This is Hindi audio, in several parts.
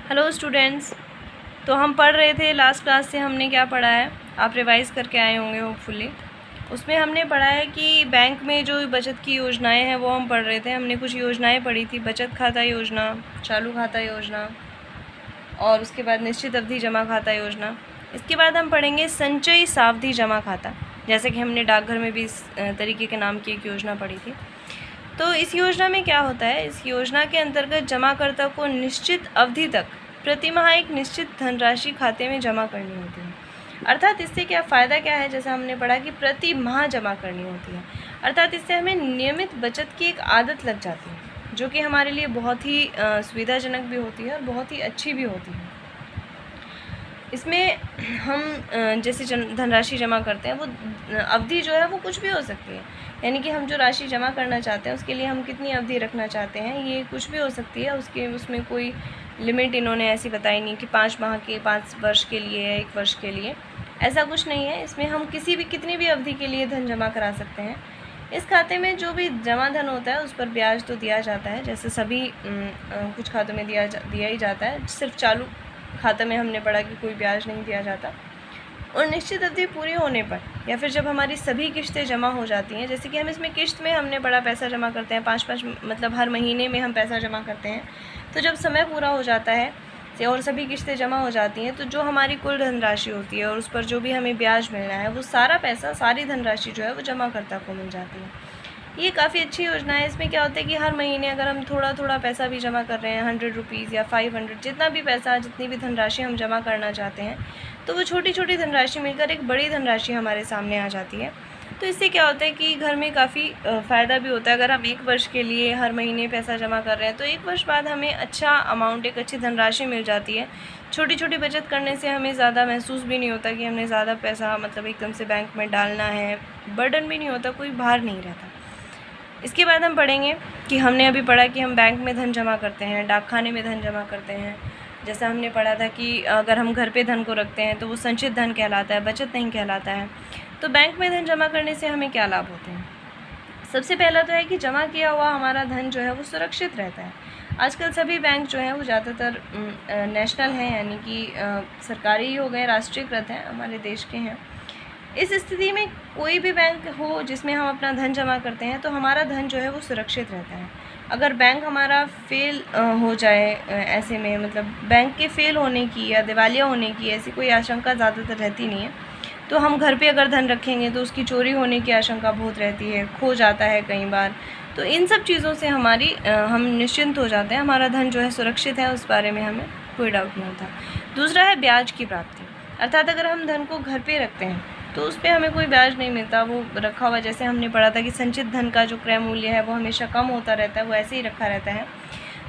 Hello students. तो हम पढ़ रहे थे, लास्ट क्लास से हमने क्या पढ़ा है, आप रिवाइज़ करके आए होंगे होपफुली। उसमें हमने पढ़ा है कि बैंक में जो बचत की योजनाएं हैं वो हम पढ़ रहे थे। हमने कुछ योजनाएं पढ़ी थी, बचत खाता योजना, चालू खाता योजना और उसके बाद निश्चित अवधि जमा खाता योजना। इसके बाद हम पढ़ेंगे संचयी सावधि जमा खाता, जैसे कि हमने डाकघर में भी इस तरीके के नाम की एक योजना पढ़ी थी। तो इस योजना में क्या होता है, इस योजना के अंतर्गत जमाकर्ता को निश्चित अवधि तक प्रति माह एक निश्चित धनराशि खाते में जमा करनी होती है। अर्थात इससे क्या फ़ायदा क्या है, जैसे हमने पढ़ा कि प्रति माह जमा करनी होती है। अर्थात इससे हमें नियमित बचत की एक आदत लग जाती है, जो कि हमारे लिए बहुत ही सुविधाजनक भी होती है और बहुत ही अच्छी भी होती है। इसमें हम जैसे धनराशि जमा करते हैं, वो अवधि जो है वो कुछ भी हो सकती है। यानी कि हम जो राशि जमा करना चाहते हैं उसके लिए हम कितनी अवधि रखना चाहते हैं, ये कुछ भी हो सकती है। उसमें कोई लिमिट इन्होंने ऐसी बताई नहीं कि 5 माह के, 5 वर्ष के लिए या 1 वर्ष के लिए, ऐसा कुछ नहीं है। इसमें हम कितनी भी अवधि के लिए धन जमा करा सकते हैं। इस खाते में जो भी जमा धन होता है उस पर ब्याज तो दिया जाता है, जैसे सभी कुछ खातों में दिया ही जाता है। सिर्फ चालू खाते में हमने पढ़ा कि कोई ब्याज नहीं दिया जाता। और निश्चित अवधि पूरी होने पर या फिर जब हमारी सभी किश्तें जमा हो जाती हैं, जैसे कि हम इसमें किश्त में हमने बड़ा पैसा जमा करते हैं, 5-5 मतलब हर महीने में हम पैसा जमा करते हैं। तो जब समय पूरा हो जाता है और सभी किश्तें जमा हो जाती हैं, तो जो हमारी कुल धनराशि होती है और उस पर जो भी हमें ब्याज मिलना है, वो सारा पैसा, सारी धनराशि जो है वो जमाकर्ता को मिल जाती है। ये काफ़ी अच्छी योजना है। इसमें क्या होता है कि हर महीने अगर हम थोड़ा थोड़ा पैसा भी जमा कर रहे हैं, 100 रुपीज़ या 500, जितना भी पैसा, जितनी भी धनराशि हम जमा करना चाहते हैं, तो वो छोटी छोटी धनराशि मिलकर एक बड़ी धनराशि हमारे सामने आ जाती है। तो इससे क्या होता है कि घर में काफ़ी फ़ायदा भी होता है। अगर हम 1 वर्ष के लिए हर महीने पैसा जमा कर रहे हैं, तो 1 वर्ष बाद हमें अच्छा अमाउंट, एक अच्छी धनराशि मिल जाती है। छोटी छोटी बचत करने से हमें ज़्यादा महसूस भी नहीं होता कि हमने ज़्यादा पैसा मतलब एकदम से बैंक में डालना है, बर्डन भी नहीं होता, कोई भार नहीं रहता। इसके बाद हम पढ़ेंगे कि हमने अभी पढ़ा कि हम बैंक में धन जमा करते हैं, डाकखाने में धन जमा करते हैं। जैसा हमने पढ़ा था कि अगर हम घर पे धन को रखते हैं तो वो संचित धन कहलाता है, बचत नहीं कहलाता है। तो बैंक में धन जमा करने से हमें क्या लाभ होते हैं? सबसे पहला तो है कि जमा किया हुआ हमारा धन जो है वो सुरक्षित रहता है। आजकल सभी बैंक जो हैं वो ज़्यादातर नेशनल हैं, यानी कि सरकारी ही हो गए, राष्ट्रीयकृत हैं, हमारे देश के हैं। इस स्थिति में कोई भी बैंक हो जिसमें हम अपना धन जमा करते हैं, तो हमारा धन जो है वो सुरक्षित रहता है। अगर बैंक हमारा फेल हो जाए, ऐसे में मतलब बैंक के फेल होने की या दिवालिया होने की ऐसी कोई आशंका ज़्यादातर रहती नहीं है। तो हम घर पे अगर धन रखेंगे तो उसकी चोरी होने की आशंका बहुत रहती है, खो जाता है कई बार। तो इन सब चीज़ों से हम निश्चिंत हो जाते हैं, हमारा धन जो है सुरक्षित है, उस बारे में हमें कोई डाउट नहीं होता। दूसरा है ब्याज की प्राप्ति। अर्थात अगर हम धन को घर पे रखते हैं तो उस पर हमें कोई ब्याज नहीं मिलता, वो रखा हुआ, जैसे हमने पढ़ा था कि संचित धन का जो क्रय मूल्य है वो हमेशा कम होता रहता है, वो ऐसे ही रखा रहता है।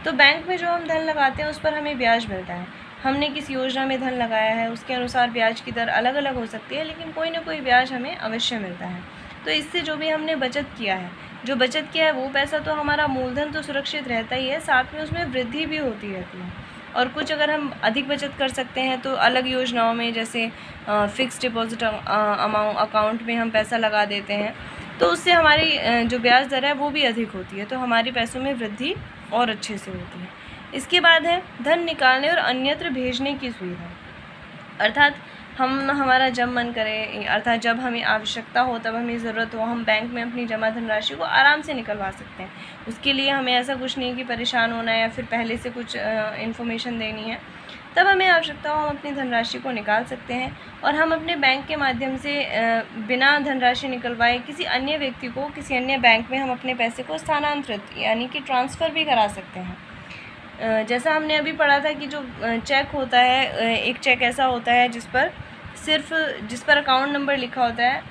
तो बैंक में जो हम धन लगाते हैं उस पर हमें ब्याज मिलता है। हमने किस योजना में धन लगाया है उसके अनुसार ब्याज की दर अलग अलग हो सकती है, लेकिन कोई ना कोई ब्याज हमें अवश्य मिलता है। तो इससे जो भी हमने बचत किया है वो पैसा तो हमारा मूलधन तो सुरक्षित रहता ही है, साथ में उसमें वृद्धि भी होती रहती है। और कुछ अगर हम अधिक बचत कर सकते हैं तो अलग योजनाओं में, जैसे फ़िक्स डिपॉज़िट अकाउंट में हम पैसा लगा देते हैं, तो उससे हमारी जो ब्याज दर है वो भी अधिक होती है, तो हमारी पैसों में वृद्धि और अच्छे से होती है। इसके बाद है धन निकालने और अन्यत्र भेजने की सुविधा। अर्थात हमारा जब मन करे, अर्थात जब हमें आवश्यकता हो, तब हमें ज़रूरत हो, हम बैंक में अपनी जमा धनराशि को आराम से निकलवा सकते हैं। उसके लिए हमें ऐसा कुछ नहीं कि परेशान होना है या फिर पहले से कुछ इन्फॉर्मेशन देनी है। तब हमें आवश्यकता हो, हम अपनी धनराशि को निकाल सकते हैं और हम अपने बैंक के माध्यम से बिना धनराशि निकलवाए किसी अन्य व्यक्ति को, किसी अन्य बैंक में हम अपने पैसे को स्थानांतरित यानी कि ट्रांसफ़र भी करा सकते हैं। जैसा हमने अभी पढ़ा था कि जो चेक होता है, एक चेक ऐसा होता है जिस पर अकाउंट नंबर लिखा होता है,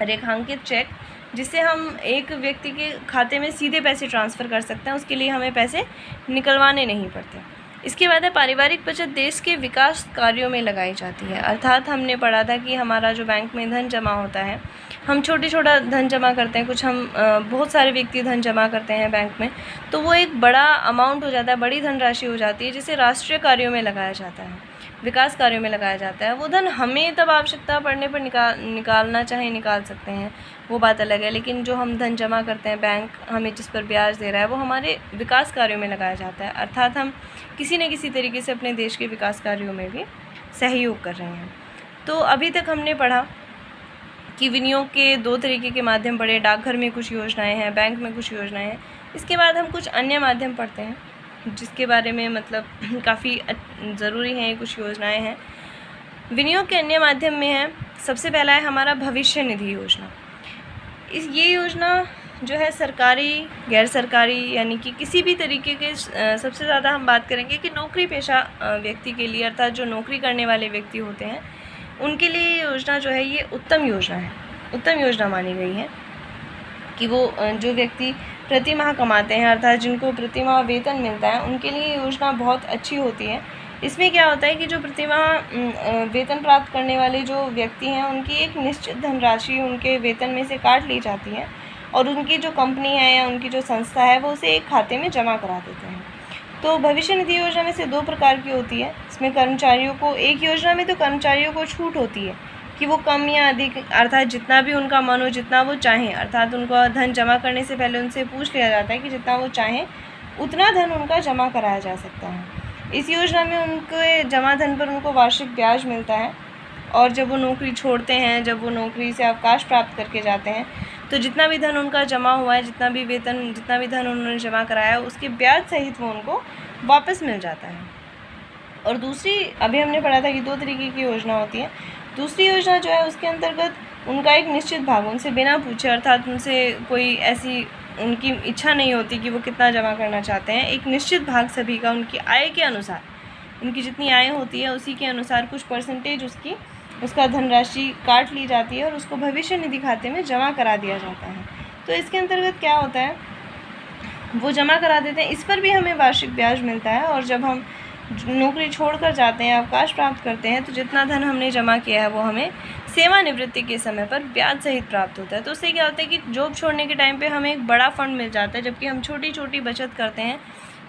रेखांकित चेक, जिससे हम एक व्यक्ति के खाते में सीधे पैसे ट्रांसफ़र कर सकते हैं, उसके लिए हमें पैसे निकलवाने नहीं पड़ते। इसके बाद है पारिवारिक बचत देश के विकास कार्यों में लगाई जाती है। अर्थात हमने पढ़ा था कि हमारा जो बैंक में धन जमा होता है, हम छोटा धन जमा करते हैं, कुछ हम बहुत सारे व्यक्ति धन जमा करते हैं बैंक में, तो वो एक बड़ा अमाउंट हो जाता है, बड़ी धनराशि हो जाती है, जिसे राष्ट्रीय कार्यों में लगाया जाता है, विकास कार्यों में लगाया जाता है। वो धन हमें तब आवश्यकता पड़ने पर निकालना चाहे निकाल सकते हैं। वो बात अलग है। लेकिन जो हम धन जमा करते हैं, बैंक हमें जिस पर ब्याज दे रहा है, वो हमारे विकास कार्यों में लगाया जाता है, अर्थात हम किसी न किसी तरीके से अपने देश के विकास कार्यों में भी सहयोग कर रहे हैं। तो अभी तक हमने पढ़ा कि विनियोग के 2 तरीके के माध्यम पढ़े, डाकघर में कुछ योजनाएं हैं, बैंक में कुछ योजनाएं हैं। इसके बाद हम कुछ अन्य माध्यम पढ़ते हैं जिसके बारे में मतलब काफ़ी ज़रूरी हैं, कुछ योजनाएं हैं। विनियोग के अन्य माध्यम में है, सबसे पहला है हमारा भविष्य निधि योजना। ये योजना जो है सरकारी, गैर सरकारी, यानी कि किसी भी तरीके के, सबसे ज़्यादा हम बात करेंगे कि नौकरी पेशा व्यक्ति के लिए, अर्थात जो नौकरी करने वाले व्यक्ति होते हैं उनके लिए ये योजना जो है ये उत्तम योजना है, उत्तम योजना मानी गई है कि वो जो व्यक्ति प्रति माह कमाते हैं, अर्थात जिनको प्रति माह वेतन मिलता है, उनके लिए योजना बहुत अच्छी होती है। इसमें क्या होता है कि जो प्रति माह वेतन प्राप्त करने वाले जो व्यक्ति हैं उनकी एक निश्चित धनराशि उनके वेतन में से काट ली जाती है और उनकी जो कंपनी है या उनकी जो संस्था है वो उसे एक खाते में जमा करा देते हैं। तो भविष्य निधि योजना में से 2 प्रकार की होती है। इसमें कर्मचारियों को, एक योजना में तो कर्मचारियों को छूट होती है कि वो कम या अधिक, अर्थात जितना भी उनका मन हो, जितना वो चाहें, अर्थात उनको धन जमा करने से पहले उनसे पूछ लिया जाता है कि जितना वो चाहें उतना धन उनका जमा कराया जा सकता है। इस योजना में उनके जमा धन पर उनको वार्षिक ब्याज मिलता है और जब वो नौकरी छोड़ते हैं, जब वो नौकरी से अवकाश प्राप्त करके जाते हैं, तो जितना भी धन उनका जमा हुआ है, जितना भी वेतन, जितना भी धन उन्होंने जमा कराया है, उसके ब्याज सहित वो उनको वापस मिल जाता है। और दूसरी, अभी हमने पढ़ा था कि 2 तरीके की योजना होती है। दूसरी योजना जो है उसके अंतर्गत उनका एक निश्चित भाग उनसे बिना पूछे, अर्थात उनसे कोई ऐसी उनकी इच्छा नहीं होती कि वो कितना जमा करना चाहते हैं, एक निश्चित भाग सभी का उनकी आय के अनुसार, उनकी जितनी आय होती है उसी के अनुसार कुछ परसेंटेज उसका धनराशि काट ली जाती है और उसको भविष्य निधि खाते में जमा करा दिया जाता है। तो इसके अंतर्गत क्या होता है, वो जमा करा देते हैं, इस पर भी हमें वार्षिक ब्याज मिलता है और जब हम नौकरी छोड़कर जाते हैं, अवकाश प्राप्त करते हैं, तो जितना धन हमने जमा किया है वो हमें सेवानिवृत्ति के समय पर ब्याज सहित प्राप्त होता है। तो उससे क्या होता है कि जॉब छोड़ने के टाइम पे हमें एक बड़ा फंड मिल जाता है, जबकि हम छोटी छोटी बचत करते हैं।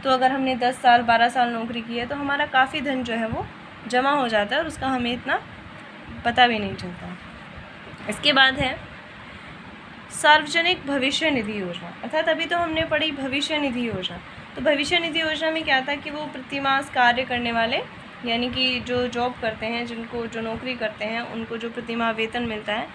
तो अगर हमने 10 साल 12 साल नौकरी की है तो हमारा काफ़ी धन जो है वो जमा हो जाता है और उसका हमें इतना पता भी नहीं चलता। इसके बाद है सार्वजनिक भविष्य निधि योजना, अर्थात अभी तो हमने पढ़ी भविष्य निधि योजना। तो भविष्य निधि योजना में क्या था कि वो प्रतिमास कार्य करने वाले, यानी कि जो जॉब करते हैं, जिनको जो नौकरी करते हैं, उनको जो प्रतिमाह वेतन मिलता है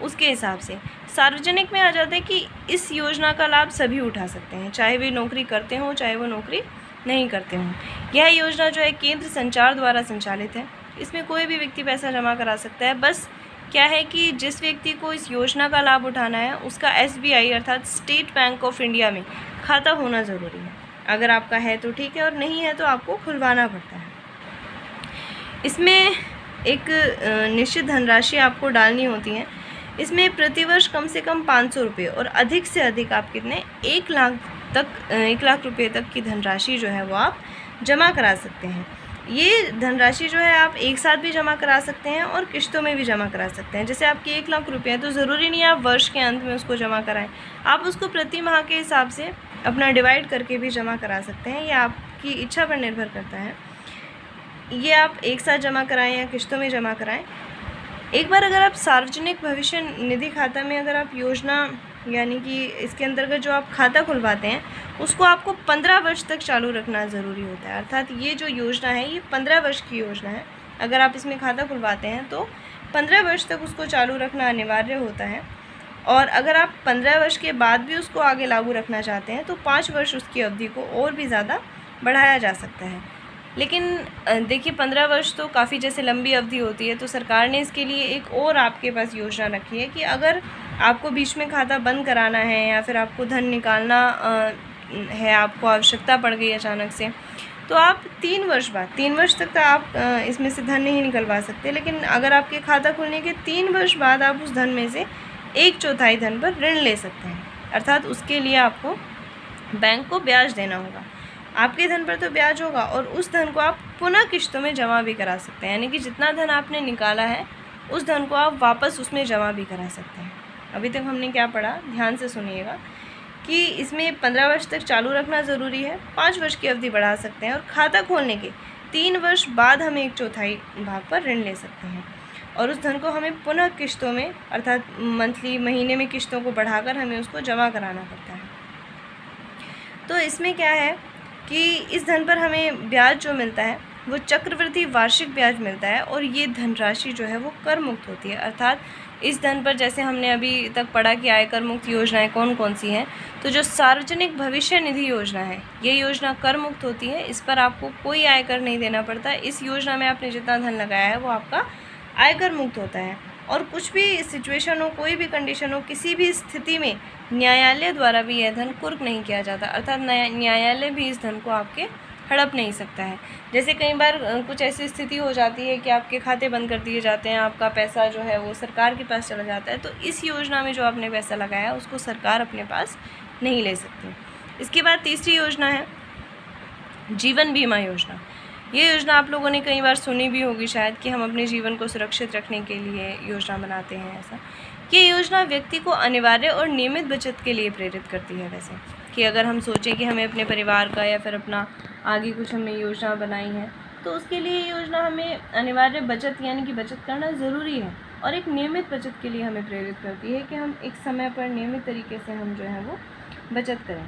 उसके हिसाब से सार्वजनिक में आ जाता है कि इस योजना का लाभ सभी उठा सकते हैं, चाहे वे नौकरी करते हों चाहे वो नौकरी नहीं करते हों। यह योजना जो है केंद्र सरकार द्वारा संचालित है। इसमें कोई भी व्यक्ति पैसा जमा करा सकता है। बस क्या है कि जिस व्यक्ति को इस योजना का लाभ उठाना है उसका SBI अर्थात स्टेट बैंक ऑफ इंडिया में खाता होना ज़रूरी है। अगर आपका है तो ठीक है और नहीं है तो आपको खुलवाना पड़ता है। इसमें एक निश्चित धनराशि आपको डालनी होती है। इसमें प्रतिवर्ष कम से कम 500 रुपये और अधिक से अधिक आप कितने 1 लाख रुपये तक की धनराशि जो है वो आप जमा करा सकते हैं। ये धनराशि जो है आप एक साथ भी जमा करा सकते हैं और किश्तों में भी जमा करा सकते हैं। जैसे आपके 1 लाख रुपये हैं तो ज़रूरी नहीं आप वर्ष के अंत में उसको जमा कराएं, आप उसको प्रति माह के हिसाब से अपना डिवाइड करके भी जमा करा सकते हैं। ये आपकी इच्छा पर निर्भर करता है, ये आप एक साथ जमा कराएं या किश्तों में जमा कराएं। एक बार अगर आप सार्वजनिक भविष्य निधि खाता में अगर आप योजना, यानी कि इसके अंतर्गत जो आप खाता खुलवाते हैं उसको आपको 15 वर्ष तक चालू रखना ज़रूरी होता है। अर्थात ये जो योजना है ये 15 वर्ष की योजना है। अगर आप इसमें खाता खुलवाते हैं तो 15 वर्ष तक उसको चालू रखना अनिवार्य होता है और अगर आप 15 वर्ष के बाद भी उसको आगे लागू रखना चाहते हैं तो 5 वर्ष उसकी अवधि को और भी ज़्यादा बढ़ाया जा सकता है। लेकिन देखिए 15 वर्ष तो काफ़ी जैसे लंबी अवधि होती है, तो सरकार ने इसके लिए एक और आपके पास योजना रखी है कि अगर आपको बीच में खाता बंद कराना है या फिर आपको धन निकालना है, आपको आवश्यकता पड़ गई अचानक से, तो आप 3 वर्ष बाद, 3 वर्ष तक तो आप इसमें से धन नहीं निकलवा सकते। लेकिन अगर आपके खाता खुलने के 3 वर्ष बाद आप उस धन में से 1/4 धन पर ऋण ले सकते हैं। अर्थात उसके लिए आपको बैंक को ब्याज देना होगा। आपके धन पर तो ब्याज होगा और उस धन को आप पुनः किश्तों में जमा भी करा सकते हैं, यानी कि जितना धन आपने निकाला है उस धन को आप वापस उसमें जमा भी करा सकते हैं। अभी तक हमने क्या पढ़ा, ध्यान से सुनिएगा कि इसमें 15 वर्ष तक चालू रखना ज़रूरी है, 5 वर्ष की अवधि बढ़ा सकते हैं और खाता खोलने के 3 वर्ष बाद हम 1/4 भाग पर ऋण ले सकते हैं। और उस धन को हमें पुनः किस्तों में अर्थात मंथली महीने में किस्तों को बढ़ाकर हमें उसको जमा कराना पड़ता है। तो इसमें क्या है कि इस धन पर हमें ब्याज जो मिलता है वो चक्रवृद्धि वार्षिक ब्याज मिलता है और ये धनराशि जो है वो कर मुक्त होती है। अर्थात इस धन पर जैसे हमने अभी तक पढ़ा कि आयकर मुक्त योजनाएं कौन कौन सी हैं, तो जो सार्वजनिक भविष्य निधि योजना है ये योजना कर मुक्त होती है। इस पर आपको कोई आयकर नहीं देना पड़ता। इस योजना में आपने जितना धन लगाया है वो आपका आयकर मुक्त होता है और कुछ भी सिचुएशन हो, कोई भी कंडीशन हो, किसी भी स्थिति में न्यायालय द्वारा भी यह धन कुर्क नहीं किया जाता। अर्थात न्यायालय भी इस धन को आपके हड़प नहीं सकता है। जैसे कई बार कुछ ऐसी स्थिति हो जाती है कि आपके खाते बंद कर दिए जाते हैं, आपका पैसा जो है वो सरकार के पास चला जाता है, तो इस योजना में जो आपने पैसा लगाया है उसको सरकार अपने पास नहीं ले सकती। इसके बाद तीसरी योजना है जीवन बीमा योजना। ये योजना आप लोगों ने कई बार सुनी भी होगी शायद कि हम अपने जीवन को सुरक्षित रखने के लिए योजना बनाते हैं। ऐसा ये योजना व्यक्ति को अनिवार्य और नियमित बचत के लिए प्रेरित करती है। वैसे कि अगर हम सोचें कि हमें अपने परिवार का या फिर अपना आगे कुछ हमने योजना बनाई है तो उसके लिए ये योजना हमें अनिवार्य बचत यानी कि बचत करना ज़रूरी है और एक नियमित बचत के लिए हमें प्रेरित करती है कि हम एक समय पर नियमित तरीके से हम जो है वो बचत करें।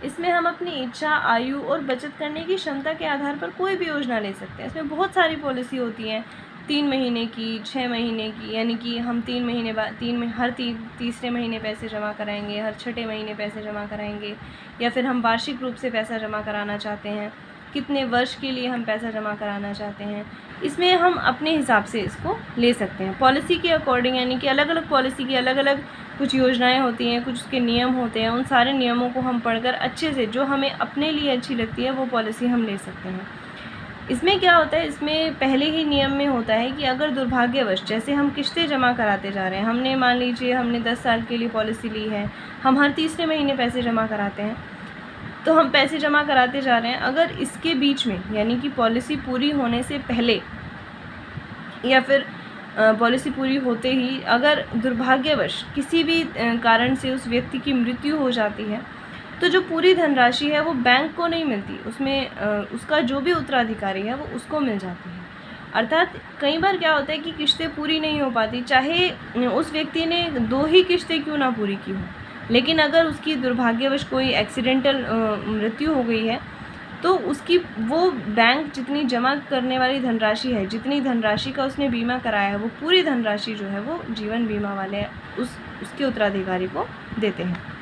इसमें हम अपनी इच्छा, आयु और बचत करने की क्षमता के आधार पर कोई भी योजना ले सकते हैं। इसमें बहुत सारी पॉलिसी होती हैं, 3 महीने की, 6 महीने की, यानी कि हम 3 महीने बाद हर तीसरे महीने पैसे जमा कराएंगे, हर छठे महीने पैसे जमा कराएंगे, या फिर हम वार्षिक रूप से पैसा जमा कराना चाहते हैं, कितने वर्ष के लिए हम पैसा जमा कराना चाहते हैं। इसमें हम अपने हिसाब से इसको ले सकते हैं पॉलिसी के अकॉर्डिंग, यानी कि अलग अलग पॉलिसी की अलग अलग कुछ योजनाएं होती हैं, कुछ उसके नियम होते हैं। उन सारे नियमों को हम पढ़कर अच्छे से जो हमें अपने लिए अच्छी लगती है वो पॉलिसी हम ले सकते हैं। इसमें क्या होता है, इसमें पहले ही नियम में होता है कि अगर दुर्भाग्यवश जैसे हम किस्तें जमा कराते जा रहे हैं, हमने मान लीजिए हमने 10 साल के लिए पॉलिसी ली है, हम हर तीसरे महीने पैसे जमा कराते हैं, तो हम पैसे जमा कराते जा रहे हैं। अगर इसके बीच में यानी कि पॉलिसी पूरी होने से पहले या फिर पॉलिसी पूरी होते ही अगर दुर्भाग्यवश किसी भी कारण से उस व्यक्ति की मृत्यु हो जाती है तो जो पूरी धनराशि है वो बैंक को नहीं मिलती, उसमें उसका जो भी उत्तराधिकारी है वो उसको मिल जाती है। अर्थात कई बार क्या होता है कि किस्तें पूरी नहीं हो पाती, चाहे उस व्यक्ति ने 2 ही किस्तें क्यों ना पूरी की हो, लेकिन अगर उसकी दुर्भाग्यवश कोई एक्सीडेंटल मृत्यु हो गई है तो उसकी वो बैंक जितनी जमा करने वाली धनराशि है, जितनी धनराशि का उसने बीमा कराया है, वो पूरी धनराशि जो है वो जीवन बीमा वाले उसके उत्तराधिकारी को देते हैं।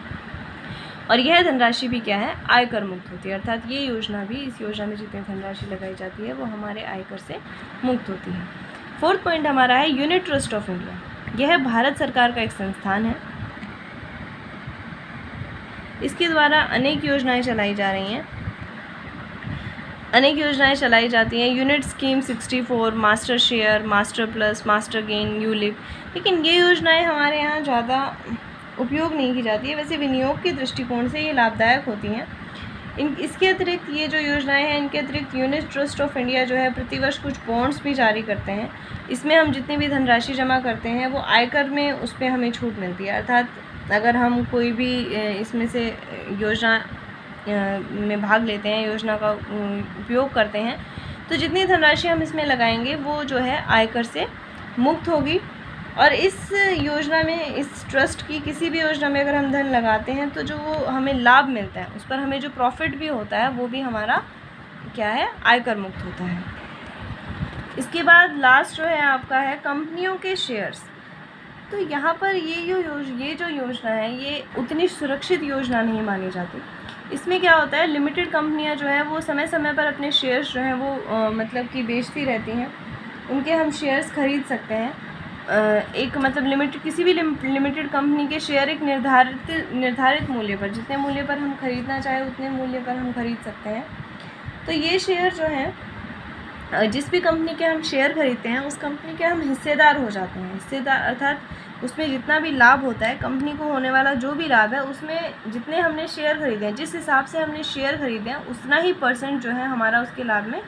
और यह धनराशि भी क्या है, आयकर मुक्त होती है। अर्थात ये योजना भी, इस योजना में जितनी धनराशि लगाई जाती है वो हमारे आयकर से मुक्त होती है। 4th पॉइंट हमारा है यूनिट ट्रस्ट ऑफ इंडिया। यह भारत सरकार का एक संस्थान है। इसके द्वारा अनेक योजनाएं चलाई जा रही हैं, अनेक योजनाएं चलाई जाती हैं। Unit scheme 64, master share, master plus, master gain, ULIP. लेकिन ये योजनाएं हमारे यहाँ ज़्यादा उपयोग नहीं की जाती है। वैसे विनियोग के दृष्टिकोण से ये लाभदायक होती हैं। इसके अतिरिक्त ये जो योजनाएं हैं, इनके अतिरिक्त यूनिट ट्रस्ट ऑफ इंडिया जो है प्रतिवर्ष कुछ बॉन्ड्स भी जारी करते हैं। इसमें हम जितनी भी धनराशि जमा करते हैं वो आयकर में उस पर हमें छूट मिलती है। अर्थात अगर हम कोई भी इसमें से योजना में भाग लेते हैं, योजना का उपयोग करते हैं, तो जितनी धनराशि हम इसमें लगाएंगे वो जो है आयकर से मुक्त होगी। और इस योजना में, इस ट्रस्ट की किसी भी योजना में अगर हम धन लगाते हैं तो जो वो हमें लाभ मिलता है उस पर हमें जो प्रॉफिट भी होता है वो भी हमारा क्या है, आयकर मुक्त होता है। इसके बाद लास्ट जो है आपका है कंपनियों के शेयर्स। तो यहाँ पर ये जो योजना है ये उतनी सुरक्षित योजना नहीं मानी जाती। इसमें क्या होता है, लिमिटेड कंपनियाँ जो हैं वो समय समय पर अपने शेयर्स जो हैं वो मतलब कि बेचती रहती हैं, उनके हम शेयर्स खरीद सकते हैं। एक मतलब किसी भी लिमिटेड कंपनी के शेयर एक निर्धारित मूल्य पर, जितने मूल्य पर हम खरीदना चाहें उतने मूल्य पर हम खरीद सकते हैं। तो ये शेयर जो हैं, जिस भी कंपनी के हम शेयर खरीदते हैं उस कंपनी के हम हिस्सेदार हो जाते हैं। हिस्सेदार अर्थात उसमें जितना भी लाभ होता है, कंपनी को होने वाला जो भी लाभ है, उसमें जितने हमने शेयर खरीदे हैं, जिस हिसाब से हमने शेयर खरीदे हैं उतना ही % जो है हमारा उसके लाभ में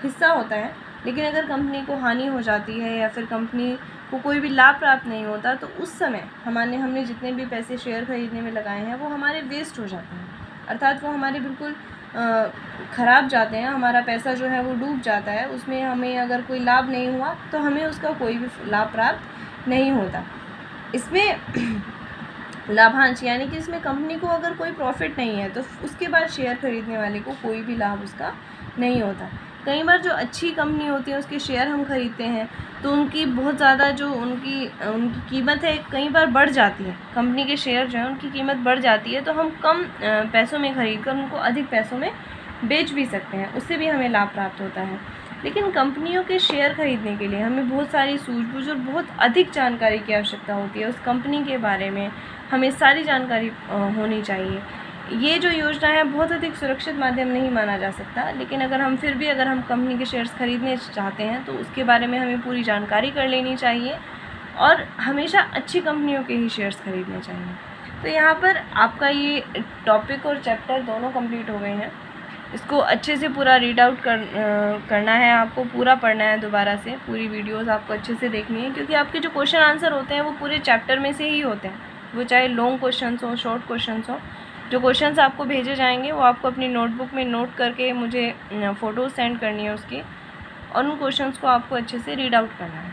हिस्सा होता है। लेकिन अगर कंपनी को हानि हो जाती है या फिर कंपनी को कोई भी लाभ प्राप्त नहीं होता तो उस समय हमने जितने भी पैसे शेयर खरीदने में लगाए हैं वो हमारे वेस्ट हो जाते हैं। अर्थात वो हमारे बिल्कुल ख़राब जाते हैं, हमारा पैसा जो है वो डूब जाता है, उसमें हमें अगर कोई लाभ नहीं हुआ तो हमें उसका कोई भी लाभ प्राप्त नहीं होता। इसमें लाभांश यानी कि इसमें कंपनी को अगर कोई प्रॉफिट नहीं है तो उसके बाद शेयर खरीदने वाले को कोई भी लाभ उसका नहीं होता। कई बार जो अच्छी कंपनी होती है उसके शेयर हम खरीदते हैं तो उनकी बहुत ज़्यादा जो उनकी कीमत है कई बार बढ़ जाती है, कंपनी के शेयर जो है उनकी कीमत बढ़ जाती है, तो हम कम पैसों में खरीद कर उनको अधिक पैसों में बेच भी सकते हैं, उससे भी हमें लाभ प्राप्त होता है। लेकिन कंपनियों के शेयर खरीदने के लिए हमें बहुत सारी सूझबूझ और बहुत अधिक जानकारी की आवश्यकता होती है, उस कंपनी के बारे में हमें सारी जानकारी होनी चाहिए। ये जो योजना है बहुत अधिक सुरक्षित माध्यम नहीं माना जा सकता, लेकिन अगर हम कंपनी के शेयर्स खरीदने चाहते हैं तो उसके बारे में हमें पूरी जानकारी कर लेनी चाहिए और हमेशा अच्छी कंपनियों के ही शेयर्स खरीदने चाहिए। तो यहाँ पर आपका ये टॉपिक और चैप्टर दोनों कंप्लीट हो गए हैं। इसको अच्छे से पूरा रीड आउट करना है, आपको पूरा पढ़ना है, दोबारा से पूरी वीडियोस आपको अच्छे से देखनी है, क्योंकि आपके जो क्वेश्चन आंसर होते हैं वो पूरे चैप्टर में से ही होते हैं, वो चाहे लॉन्ग क्वेश्चंस हो शॉर्ट क्वेश्चंस हो। जो क्वेश्चंस आपको भेजे जाएंगे वो आपको अपनी नोटबुक में नोट करके मुझे फ़ोटोज़ सेंड करनी है उसकी, और उन क्वेश्चंस को आपको अच्छे से रीड आउट करना है।